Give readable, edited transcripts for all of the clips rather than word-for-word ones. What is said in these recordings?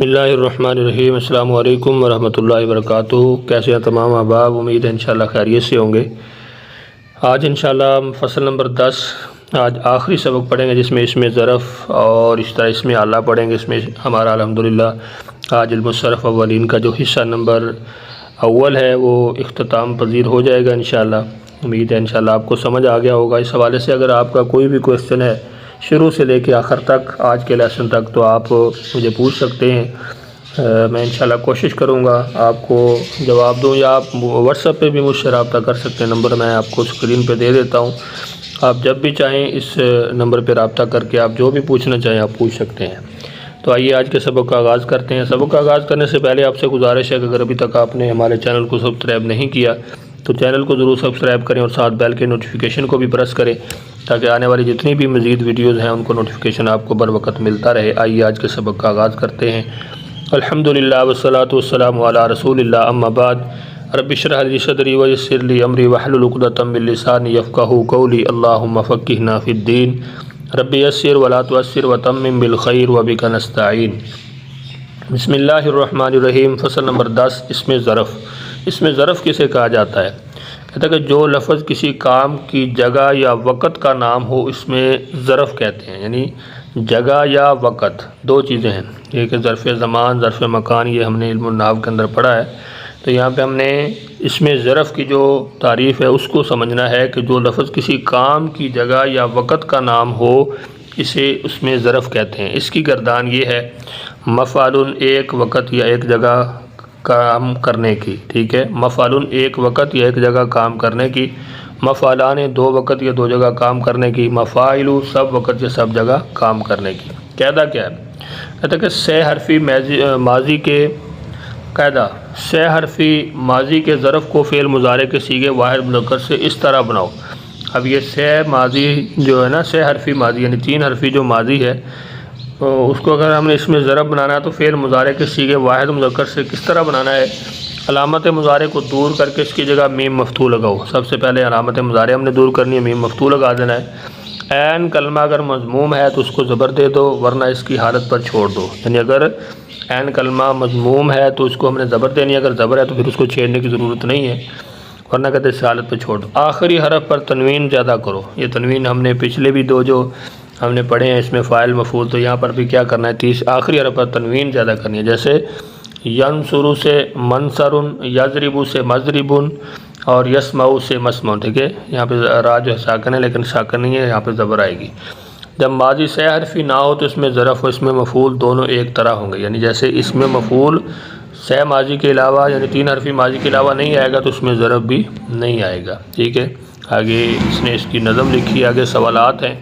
اللہ الرحمن الرحیم۔ السلام علیکم ورحمۃ اللہ وبرکاتہ۔ کیسے ہیں تمام احباب؟ امید ہے انشاءاللہ خیریت سے ہوں گے۔ آج انشاءاللہ ہم فصل نمبر 10 آج آخری سبق پڑھیں گے، جس میں اسم ظرف اور اس طرح اسم اعلیٰ پڑھیں گے۔ اس میں ہمارا الحمدللہ آج علم الصرف اولین کا جو حصہ نمبر اول ہے وہ اختتام پذیر ہو جائے گا انشاءاللہ۔ امید ہے انشاءاللہ آپ کو سمجھ آ گیا ہوگا۔ اس حوالے سے اگر آپ کا کوئی بھی کویسچن ہے شروع سے لے کے آخر تک، آج کے لیسن تک، تو آپ مجھے پوچھ سکتے ہیں۔ میں انشاءاللہ کوشش کروں گا آپ کو جواب دوں، یا آپ واٹس ایپ پہ بھی مجھ سے رابطہ کر سکتے ہیں۔ نمبر میں آپ کو اسکرین پہ دے دیتا ہوں، آپ جب بھی چاہیں اس نمبر پہ رابطہ کر کے آپ جو بھی پوچھنا چاہیں آپ پوچھ سکتے ہیں۔ تو آئیے آج کے سبق کا آغاز کرتے ہیں۔ سبق کا آغاز کرنے سے پہلے آپ سے گزارش ہے کہ اگر ابھی تک آپ نے ہمارے چینل کو سبسکرائب نہیں کیا تو چینل کو ضرور سبسکرائب کریں اور ساتھ بیل کے نوٹیفیکیشن کو بھی پریس کریں، تاکہ آنے والی جتنی بھی مزید ویڈیوز ہیں ان کو نوٹیفیکیشن آپ کو بر وقت ملتا رہے۔ آئیے آج کے سبق کا آغاز کرتے ہیں۔ الحمدللہ والصلاۃ والسلام علی رسول اللہ، اما بعد، رب اشرح لی صدری ویسر لی امری واحلل عقدۃ من لسانی یفقہوا قولی، اللہم فقہنا فی الدین، رب یسر ولا تعسر وتمم بالخیر وبک نستعین۔ بسم اللہ الرحمن الرحیم۔ فصل نمبر 10، اسم ظرف۔ اسم ظرف کسے کہا جاتا ہے؟ کہتا ہے کہ جو لفظ کسی کام کی جگہ یا وقت کا نام ہو اس میں ظرف کہتے ہیں، یعنی جگہ یا وقت دو چیزیں ہیں۔ ایک ظرف زمان، ظرف مکان، یہ ہم نے علم النحو کے اندر پڑھا ہے۔ تو یہاں پہ ہم نے اس میں ظرف کی جو تعریف ہے اس کو سمجھنا ہے کہ جو لفظ کسی کام کی جگہ یا وقت کا نام ہو اسے اس میں ظرف کہتے ہیں۔ اس کی گردان یہ ہے مفعول، ایک وقت یا ایک جگہ کام کرنے کی، ٹھیک ہے۔ مفعول، ایک وقت یا ایک جگہ کام کرنے کی۔ مفعولان، دو وقت یا دو جگہ کام کرنے کی۔ مفاعل، سب وقت یا سب جگہ کام کرنے کی۔ قاعدہ کیا ہے؟ کہتا ہے کہ سہ حرفی ماضی کے قاعدہ، سہ حرفی ماضی کے ظرف کو فعل مضارع کے صیغے واحد مذکر سے اس طرح بناؤ۔ اب یہ سہ ماضی جو ہے نا، سہ حرفی ماضی یعنی تین حرفی جو ماضی ہے، تو اس کو اگر ہم نے اس میں ضرب بنانا ہے تو فعل مضارع کے صیغے واحد مذکر سے کس طرح بنانا ہے؟ علامت مضارع کو دور کر کے اس کی جگہ میم مفتوح لگاؤ۔ سب سے پہلے علامت مضارع ہم نے دور کرنی ہے، میم مفتوح لگا دینا ہے۔ عین کلمہ اگر مضموم ہے تو اس کو زبر دے دو، ورنہ اس کی حالت پر چھوڑ دو۔ یعنی اگر عین کلمہ مضموم ہے تو اس کو ہم نے زبر دینی ہے، اگر زبر ہے تو پھر اس کو چھیڑنے کی ضرورت نہیں ہے، ورنہ کہتے اس حالت پہ چھوڑ دو۔ آخری حرف پر تنوین زیادہ کرو۔ یہ تنوین ہم نے پچھلے بھی دو جو ہم نے پڑھے ہیں اس میں فاعل مفعول، تو یہاں پر بھی کیا کرنا ہے؟ آخری حرف پر تنوین زیادہ کرنی ہے، جیسے ینصر سے منصر، یضرب سے مضرب اور یسمع سے مسمع، ٹھیک ہے۔ یہاں پہ را جو ہے ساکن ہے لیکن ساکن نہیں ہے، یہاں پہ زبر آئے گی۔ جب ماضی سہ حرفی نہ ہو تو اس میں ظرف و اس میں مفعول دونوں ایک طرح ہوں گے، یعنی جیسے اس میں مفعول سہ ماضی کے علاوہ یعنی تین حرفی ماضی کے علاوہ نہیں آئے گا تو اس میں ظرف بھی نہیں آئے گا، ٹھیک ہے۔ آگے اس نے اس کی نظم لکھی، آگے سوالات ہیں۔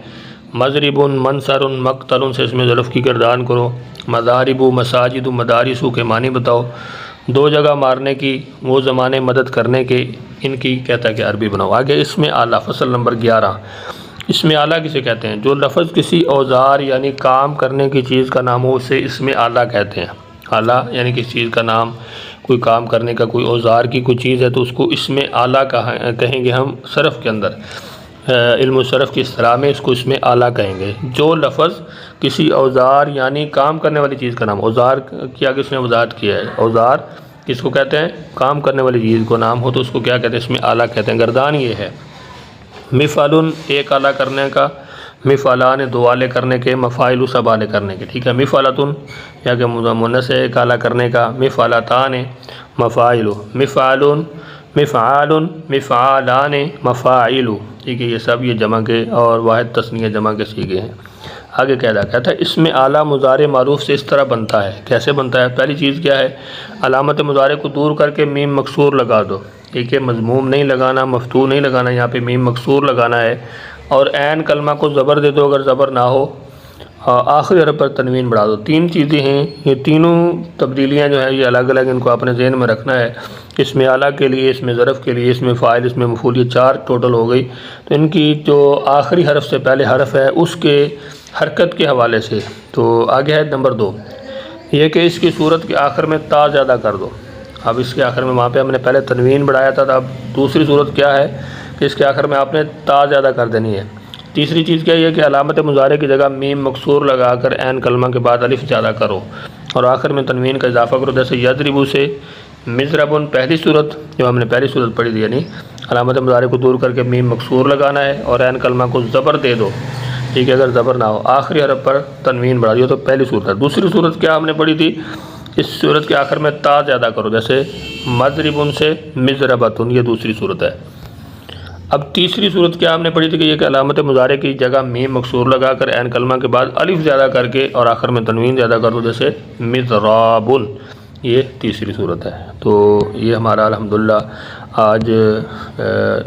مضرب، منصر، مقتل سے اس میں ظرف کی گردان کرو۔ مضارب، مساجد، مدارس کے معنی بتاؤ۔ دو جگہ مارنے کی، وہ زمانے مدد کرنے کے، ان کی کہتا ہے کہ عربی بناؤ۔ آگے اس میں اعلیٰ، فصل نمبر 11۔ اس میں اعلیٰ کسے کہتے ہیں؟ جو لفظ کسی اوزار یعنی کام کرنے کی چیز کا نام ہو اسے اس میں اعلیٰ کہتے ہیں۔ اعلیٰ یعنی کسی چیز کا نام، کوئی کام کرنے کا، کوئی اوزار کی کوئی چیز ہے تو اس کو اس میں اعلیٰ کہیں گے ہم صرف کے اندر، علم الصرف کی اصطلاح میں اس کو اس میں اعلیٰ کہیں گے۔ جو لفظ کسی اوزار یعنی کام کرنے والی چیز کا نام، اوزار کی آگے اس نے وضاحت کیا ہے، اوزار کس کو کہتے ہیں؟ کام کرنے والی چیز کو نام ہو تو اس کو کیا کہتے ہیں؟ اس میں اعلیٰ کہتے ہیں۔ گردان یہ ہے مفعول، ایک اعلیٰ کرنے کا، مفعلان، دو اعلے کرنے کے، مفاعل، سب اعلے کرنے کے، ٹھیک ہے۔ مفعلتن یا کہ مؤنث ہے، ایک اعلیٰ کرنے کا، مفعلتان، مفاعل، مفعال، مفعال، مفعالان، مفاعل، ٹھیک ہے۔ یہ سب یہ جمع کے اور واحد تثنیہ جمع کے صیغے ہیں۔ آگے کہتا ہے اس میں اعلیٰ مضارع معروف سے اس طرح بنتا ہے۔ کیسے بنتا ہے؟ پہلی چیز کیا ہے؟ علامت مضارع کو دور کر کے میم مکسور لگا دو، ٹھیک ہے۔ مضموم نہیں لگانا، مفتوح نہیں لگانا، یہاں پہ میم مکسور لگانا ہے۔ اور عین کلمہ کو زبر دے دو اگر زبر نہ ہو، آخری حرف پر تنوین بڑھا دو۔ تین چیزیں ہیں، یہ تینوں تبدیلیاں جو ہیں یہ الگ الگ، ان کو اپنے ذہن میں رکھنا ہے۔ اس میں اعلیٰ کے لیے، اس میں ظرف کے لیے، اس میں فاعل، اس میں مفعول، یہ چار ٹوٹل ہو گئی۔ تو ان کی جو آخری حرف سے پہلے حرف ہے اس کے حرکت کے حوالے سے، تو آگے ہے نمبر 2 یہ کہ اس کی صورت کے آخر میں تا زیادہ کر دو۔ اب اس کے آخر میں وہاں پہ ہم نے پہلے تنوین بڑھایا تھا، اب دوسری صورت کیا ہے کہ اس کے آخر میں آپ نے تا زیادہ کر دینی ہے۔ تیسری چیز کیا ہے کہ علامت مضارع کی جگہ میم مکسور لگا کر عین کلمہ کے بعد الف زیادہ کرو۔ اور آخر میں تنوین کا اضافہ کرو، جیسے یضربو سے مضربن پہلی صورت جو ہم نے پہلی صورت پڑھی تھی، یعنی علامت مضارع کو دور کر کے میم مکسور لگانا ہے اور عین کلمہ کو زبر دے دو، ٹھیک ہے، اگر زبر نہ ہو آخری حرف پر تنوین بڑھا دیو تو پہلی صورت ہے۔ دوسری صورت کیا ہم نے پڑھی تھی، اس صورت کے آخر میں تا زیادہ کرو، جیسے مضربن سے مضربتن، یہ دوسری صورت ہے۔ اب تیسری صورت کیا ہم نے پڑھی تھی کہ یہ کہ علامت مضارع کی جگہ میم مکسور لگا کر عین کلمہ کے بعد الف زیادہ کر کے اور آخر میں تنوین زیادہ کر دو، جیسے مضرابن، یہ تیسری صورت ہے۔ تو یہ ہمارا الحمدللہ آج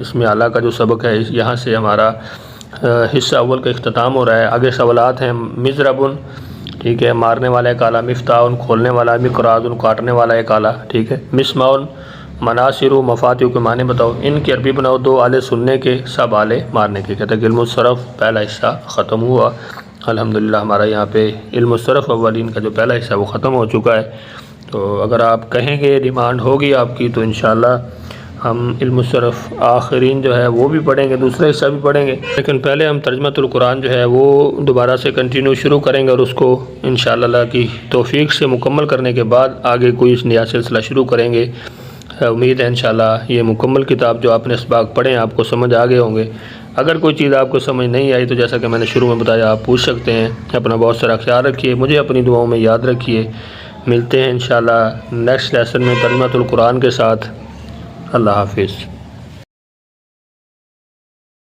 اسم اعلیٰ کا جو سبق ہے یہاں سے ہمارا حصہ اول کا اختتام ہو رہا ہے۔ آگے سوالات ہیں۔ مضربن، ٹھیک ہے، مارنے والا ایک آلہ، مفتاحن کھولنے والا، مقراضن کاٹنے والا ایک آلہ، ٹھیک ہے، مسمعن مناصر و مفاتیح کے معنی بتاؤ، ان کی عربی بناؤ، دو آلے سننے کے، سب آلے مارنے کے۔ کہتے ہیں کہ علم الصرف پہلا حصہ ختم ہوا۔ الحمدللہ ہمارا یہاں پہ علم الصرف اولین کا جو پہلا حصہ وہ ختم ہو چکا ہے۔ تو اگر آپ کہیں گے، ڈیمانڈ ہوگی آپ کی، تو انشاءاللہ ہم علم الصرف آخرین جو ہے وہ بھی پڑھیں گے، دوسرا حصہ بھی پڑھیں گے، لیکن پہلے ہم ترجمۃ القرآن جو ہے وہ دوبارہ سے کنٹینیو شروع کریں گے اور اس کو انشاءاللہ اللہ کی توفیق سے مکمل کرنے کے بعد آگے کوئی نیا سلسلہ شروع کریں گے۔ امید ہے انشاءاللہ یہ مکمل کتاب جو آپ نے اسباق پڑھیں آپ کو سمجھ آ گئے ہوں گے۔ اگر کوئی چیز آپ کو سمجھ نہیں آئی تو جیسا کہ میں نے شروع میں بتایا آپ پوچھ سکتے ہیں۔ اپنا بہت سارا خیال رکھیے، مجھے اپنی دعاؤں میں یاد رکھیے۔ ملتے ہیں انشاءاللہ نیکسٹ لیسن میں ترجمۃ القرآن کے ساتھ۔ اللہ حافظ۔